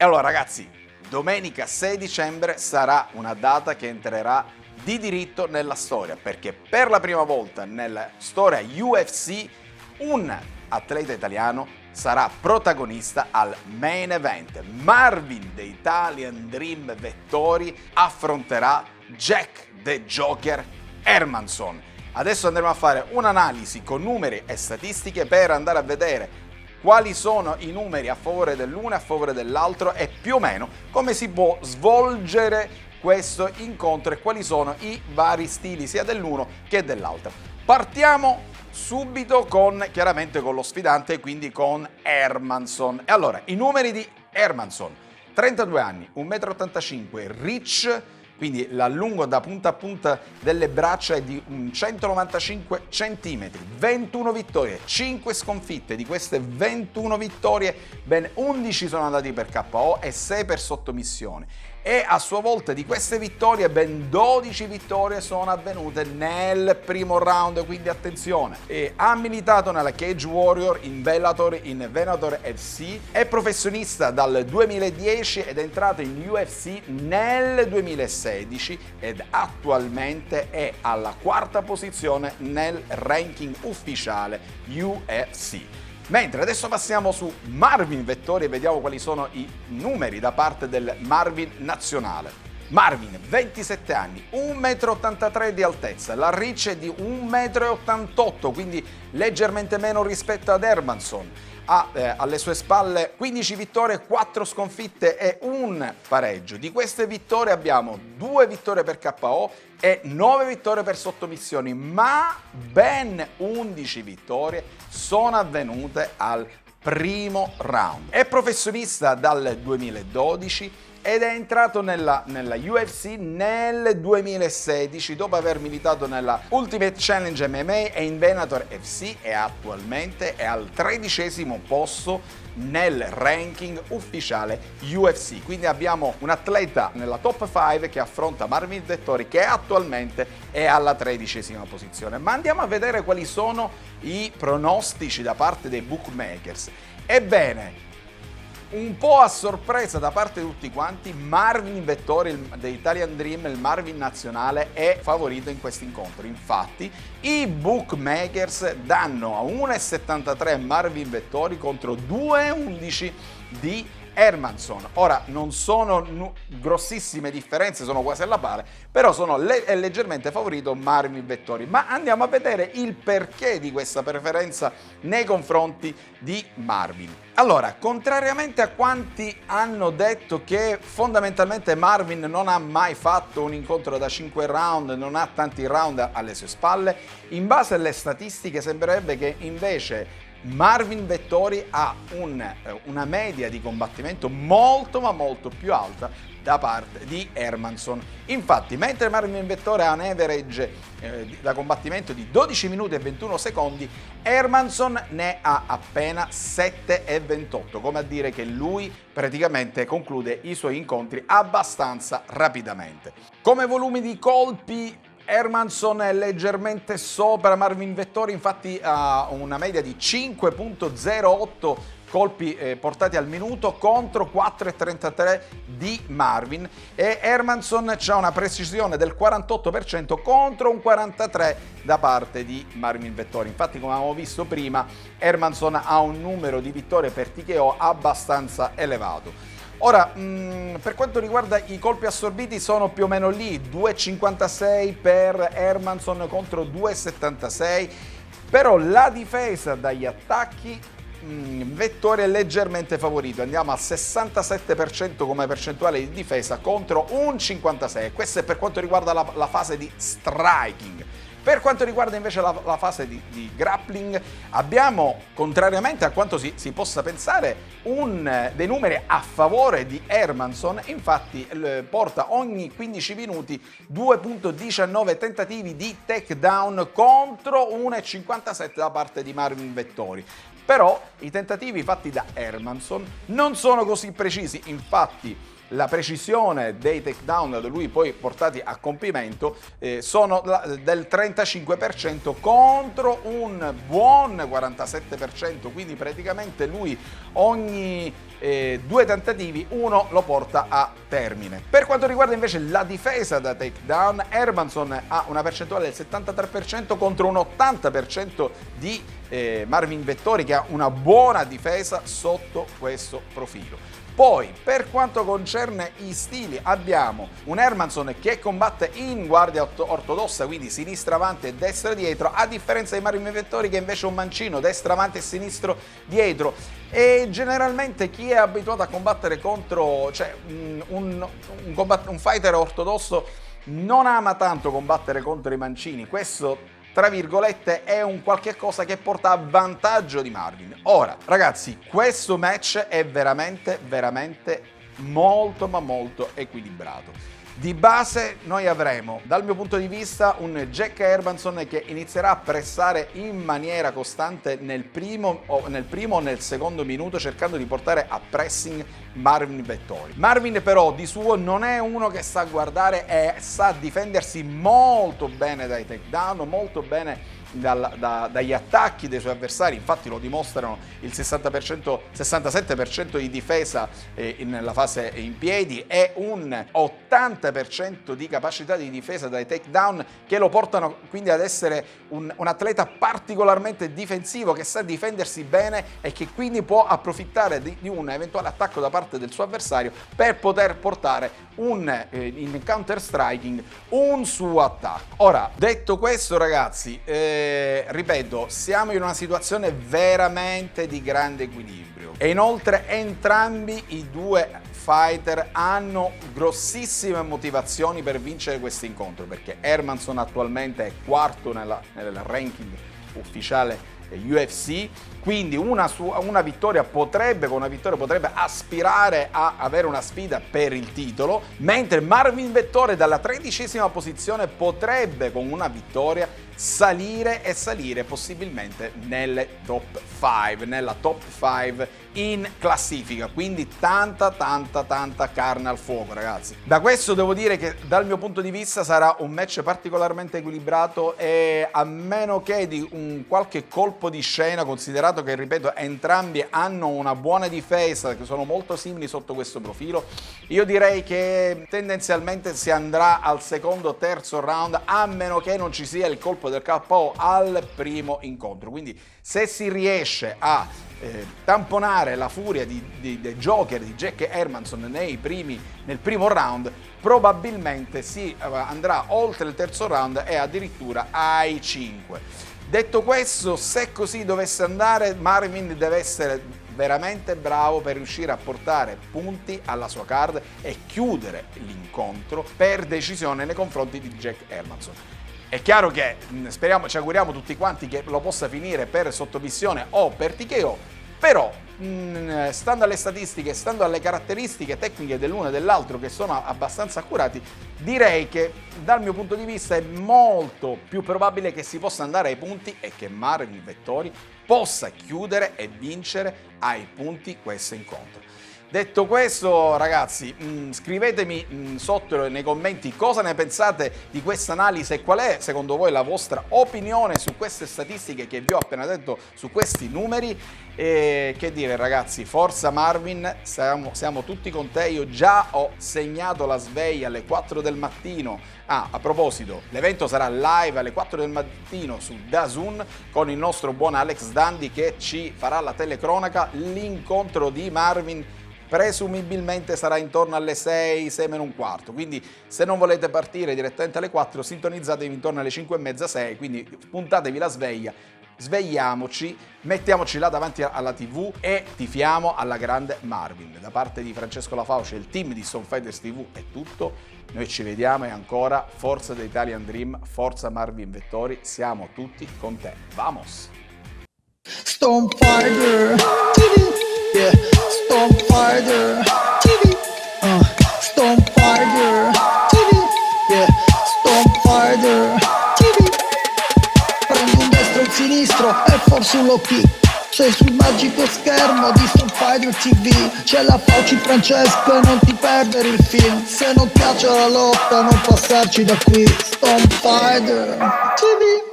E allora ragazzi, domenica 6 dicembre sarà una data che entrerà di diritto nella storia, perché per la prima volta nella storia UFC un atleta italiano sarà protagonista al main event. Marvin The Italian Dream Vettori affronterà Jack the Joker Hermansson. Adesso andremo a fare un'analisi con numeri e statistiche per andare a vedere quali sono i numeri a favore dell'uno e a favore dell'altro e più o meno come si può svolgere questo incontro e quali sono i vari stili sia dell'uno che dell'altro. Partiamo subito chiaramente con lo sfidante, quindi con Hermansson. E allora, i numeri di Hermansson: 32 anni, 1,85 m, reach, quindi l'allungo da punta a punta delle braccia è di 195 cm, 21 vittorie, 5 sconfitte. Di queste 21 vittorie ben 11 sono andati per KO e 6 per sottomissione. E a sua volta di queste vittorie ben 12 vittorie sono avvenute nel primo round, quindi attenzione. E ha militato nella Cage Warrior, in Bellator, in Venator FC, è professionista dal 2010 ed è entrato in UFC nel 2016 ed attualmente è alla quarta posizione nel ranking ufficiale UFC. Mentre adesso passiamo su Marvin Vettori e vediamo quali sono i numeri da parte del Marvin nazionale. Marvin, 27 anni, 1,83 m di altezza, la reach è di 1,88 m, quindi leggermente meno rispetto ad Hermansson. Ha alle sue spalle 15 vittorie, 4 sconfitte e un pareggio. Di queste vittorie abbiamo 2 vittorie per KO e 9 vittorie per sottomissioni, ma ben 11 vittorie sono avvenute al primo round. È professionista dal 2012 ed è entrato nella UFC nel 2016 dopo aver militato nella Ultimate Challenge MMA e in Venator FC e attualmente è al 13° posto nel ranking ufficiale UFC. Quindi abbiamo un atleta nella top 5 che affronta Marvin Vettori, che attualmente è alla 13° posizione. Ma andiamo a vedere quali sono i pronostici da parte dei bookmakers. Ebbene, un po' a sorpresa da parte di tutti quanti, Marvin Vettori, The Italian Dream, il Marvin nazionale, è favorito in questo incontro. Infatti i bookmakers danno a 1,73 Marvin Vettori contro 2,11 di Hermansson. Ora non sono grossissime differenze, sono quasi alla pari, però è leggermente favorito Marvin Vettori. Ma andiamo a vedere il perché di questa preferenza nei confronti di Marvin. Allora, contrariamente a quanti hanno detto che fondamentalmente Marvin non ha mai fatto un incontro da 5 round, non ha tanti round alle sue spalle, in base alle statistiche sembrerebbe che invece Marvin Vettori ha una media di combattimento molto ma molto più alta da parte di Hermansson. Infatti, mentre Marvin Vettori ha un average da combattimento di 12 minuti e 21 secondi, Hermansson ne ha appena 7 e 28, come a dire che lui praticamente conclude i suoi incontri abbastanza rapidamente. Come volumi di colpi, Hermansson è leggermente sopra Marvin Vettori, infatti ha una media di 5,08 colpi portati al minuto contro 4,33 di Marvin, e Hermansson ha una precisione del 48% contro un 43% da parte di Marvin Vettori. Infatti, come avevamo visto prima, Hermansson ha un numero di vittorie per TKO abbastanza elevato. Ora, per quanto riguarda i colpi assorbiti, sono più o meno lì, 2,56 per Hermansson contro 2,76, però la difesa dagli attacchi, Vettori è leggermente favorito. Andiamo al 67% come percentuale di difesa contro un 56%. Questo è per quanto riguarda la fase di striking. Per quanto riguarda invece la fase di grappling, abbiamo, contrariamente a quanto si possa pensare, dei numeri a favore di Hermansson. Infatti porta ogni 15 minuti 2,19 tentativi di takedown contro 1,57 da parte di Marvin Vettori. Però i tentativi fatti da Hermansson non sono così precisi. Infatti la precisione dei takedown da lui poi portati a compimento sono del 35% contro un buon 47%, quindi praticamente lui ogni 2 tentativi, uno lo porta a termine. Per quanto riguarda invece la difesa da takedown, Hermansson ha una percentuale del 73% contro un 80% di Marvin Vettori, che ha una buona difesa sotto questo profilo. Poi, per quanto concerne i stili, abbiamo un Hermansson che combatte in guardia ortodossa, quindi sinistra avanti e destra dietro, a differenza di Marvin Vettori che invece è un mancino, destra avanti e sinistro dietro. E generalmente chi è abituato a combattere contro, cioè un fighter ortodosso non ama tanto combattere contro i mancini. Questo, tra virgolette, è un qualche cosa che porta a vantaggio di Marvin. Ora, ragazzi, questo match è veramente molto ma molto equilibrato. Di base noi avremo, dal mio punto di vista, un Jack Hermansson che inizierà a pressare in maniera costante nel primo o nel secondo minuto, cercando di portare a pressing Marvin Vettori. Marvin però di suo non è uno che sa guardare e sa difendersi molto bene dai takedown, molto bene dagli attacchi dei suoi avversari. Infatti lo dimostrano il 67% di difesa nella fase in piedi e un 80% di capacità di difesa dai takedown, che lo portano quindi ad essere un atleta particolarmente difensivo, che sa difendersi bene e che quindi può approfittare di un eventuale attacco da parte del suo avversario per poter portare in counter striking un suo attacco. Ora, detto questo, ragazzi, ripeto, siamo in una situazione veramente di grande equilibrio e inoltre entrambi i due fighter hanno grossissime motivazioni per vincere questo incontro, perché Hermansson attualmente è quarto nel ranking ufficiale UFC, quindi con una vittoria potrebbe aspirare a avere una sfida per il titolo, mentre Marvin Vettori dalla 13ª posizione potrebbe con una vittoria salire possibilmente nella top 5 in classifica, quindi tanta carne al fuoco, ragazzi. Da questo devo dire che dal mio punto di vista sarà un match particolarmente equilibrato, e a meno che di un qualche colpo di scena, considerato che, ripeto, entrambi hanno una buona difesa, che sono molto simili sotto questo profilo, io direi che tendenzialmente si andrà al secondo o terzo round, a meno che non ci sia il colpo del KO al primo incontro. Quindi se si riesce a tamponare la furia dei Joker di Jack Hermansson nel primo round, probabilmente si andrà oltre il terzo round e addirittura ai 5. Detto questo, se così dovesse andare, Marvin deve essere veramente bravo per riuscire a portare punti alla sua card e chiudere l'incontro per decisione nei confronti di Jack Hermansson. È chiaro che ci auguriamo tutti quanti che lo possa finire per sottomissione o per TKO, però stando alle statistiche, stando alle caratteristiche tecniche dell'uno e dell'altro, che sono abbastanza accurati, direi che dal mio punto di vista è molto più probabile che si possa andare ai punti e che Marvin Vettori possa chiudere e vincere ai punti questo incontro. Detto questo, ragazzi, scrivetemi sotto nei commenti cosa ne pensate di questa analisi e qual è secondo voi la vostra opinione su queste statistiche che vi ho appena detto, su questi numeri. E che dire, ragazzi, forza Marvin, siamo tutti con te. Io già ho segnato la sveglia alle 4 del mattino. A proposito, l'evento sarà live alle 4 del mattino su DAZN con il nostro buon Alex Dandi, che ci farà la telecronaca. L'incontro di Marvin presumibilmente sarà intorno alle 6 meno un quarto, quindi se non volete partire direttamente alle 4, sintonizzatevi intorno alle 5 e mezza, 6, quindi puntatevi la sveglia, svegliamoci, mettiamoci là davanti alla TV e tifiamo alla grande Marvin. Da parte di Francesco Lafauci e il team di Stone Fighters TV è tutto, noi ci vediamo e ancora forza The Italian Dream, forza Marvin Vettori, siamo tutti con te, vamos! Stone Fighter TV, yeah. Stone Fighter TV, Stone Fighter TV, yeah. Stone Fighter TV. Prendi un destro e un sinistro e forse un low kick. Sei sul magico schermo di Stone Fighter TV. C'è la Fauci Francesco e non ti perdere il film. Se non piace la lotta non passarci da qui. Stone Fighter TV.